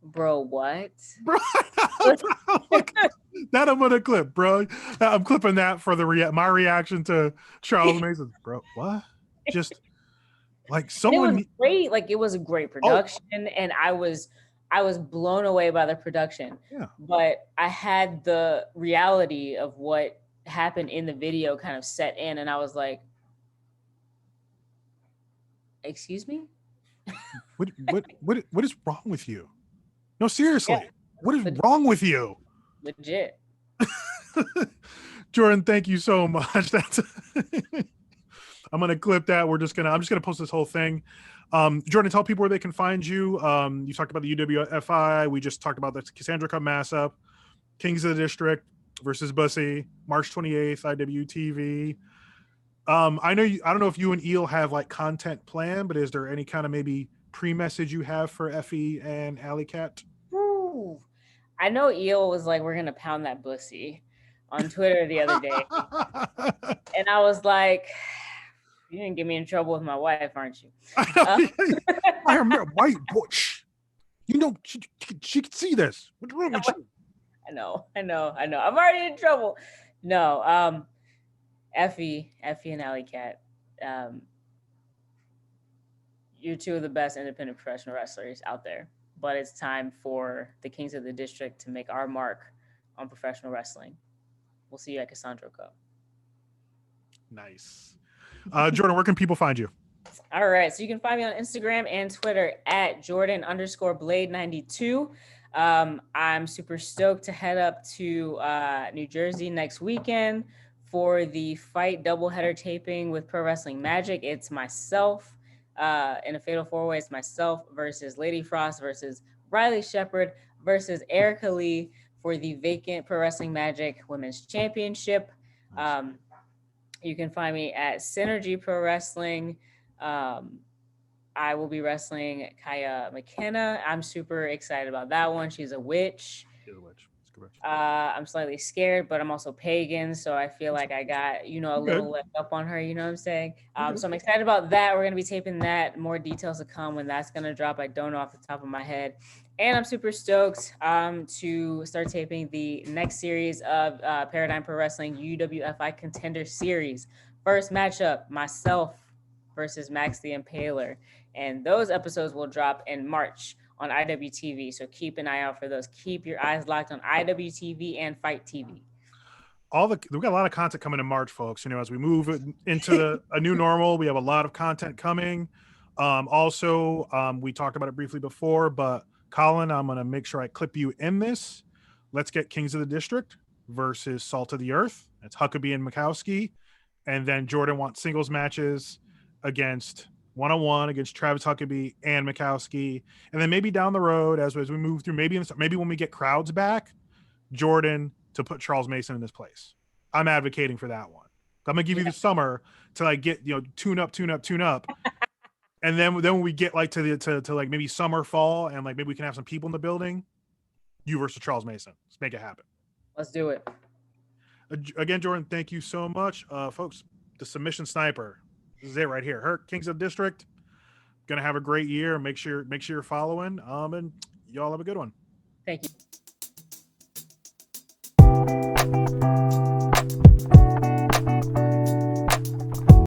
bro, what? Bro, look, that I'm gonna clip, bro. I'm clipping that for my reaction to Charles Mason, bro. What? Just like And it was someone. great. Like it was a great Oh, production. And I was blown away by the production. yeah. But I had the reality of what happened in the video kind of set in, and I was like, excuse me? What is wrong with you? No, Yeah, seriously. What is legit. wrong with you? Legit. Jordan, thank you so much. That's I'm gonna clip that. I'm just gonna post this whole thing. Jordan, tell people where they can find you. You talked about the UWFI. We just talked about the Cassandra Cup mass up. Kings of the District versus Bussy, March 28th, IWTV. I don't know if you and Eel have like content planned, but is there any kind of maybe pre-message you have for Effie and Alley Cat? Woo. I know Eel was like, we're gonna pound that bussy on Twitter the other day. And I was like, you're gonna get me in trouble with my wife, aren't you? I remember white butch. You know, she could see this. What's wrong with you? I know. I'm already in trouble. No, Effie and Alley Cat. You're two of the best independent professional wrestlers out there. But it's time for the Kings of the District to make our mark on professional wrestling. We'll see you at Cassandra Cup. Nice. Jordan, where can people find you? All right. So you can find me on Instagram and Twitter at Jordan_Blade92. I'm super stoked to head up to New Jersey next weekend for the Fight doubleheader taping with Pro Wrestling Magic. It's myself in a fatal four-way. It's myself versus Lady Frost versus Riley Shepard versus Erica Lee for the vacant Pro Wrestling Magic Women's Championship. You can find me at Synergy Pro Wrestling. I will be wrestling Kaya McKenna. I'm super excited about that one. She's a witch. She's a witch. I'm slightly scared, but I'm also pagan, so I feel like I got, you know, a little leg up on her, you know what I'm saying? So I'm excited about that. We're going to be taping that. More details to come when that's going to drop. I don't know off the top of my head. And I'm super stoked to start taping the next series of Paradigm Pro Wrestling UWFI Contender Series. First matchup, myself versus Max the Impaler. And those episodes will drop in March on IWTV. So keep an eye out for those. Keep your eyes locked on IWTV and Fight TV. We've got a lot of content coming in March, folks. You know, as we move into a new normal, we have a lot of content coming. We talked about it briefly before, but Colin, I'm going to make sure I clip you in this. Let's get Kings of the District versus Salt of the Earth. That's Huckabee and Mikowski. And then Jordan wants singles matches against one-on-one against Travis Huckabee and Mikowski. And then maybe down the road, as we move through, maybe when we get crowds back, Jordan to put Charles Mason in his place. I'm advocating for that one. I'm gonna give you the summer to like get, you know, tune up. And then when we get like to like maybe summer, fall, and like maybe we can have some people in the building, you versus Charles Mason. Let's make it happen. Let's do it. Again, Jordan, thank you so much. Folks, the submission sniper. This is it right here. Her Kings of District. Gonna have a great year. Make sure you're following. And y'all have a good one. Thank you.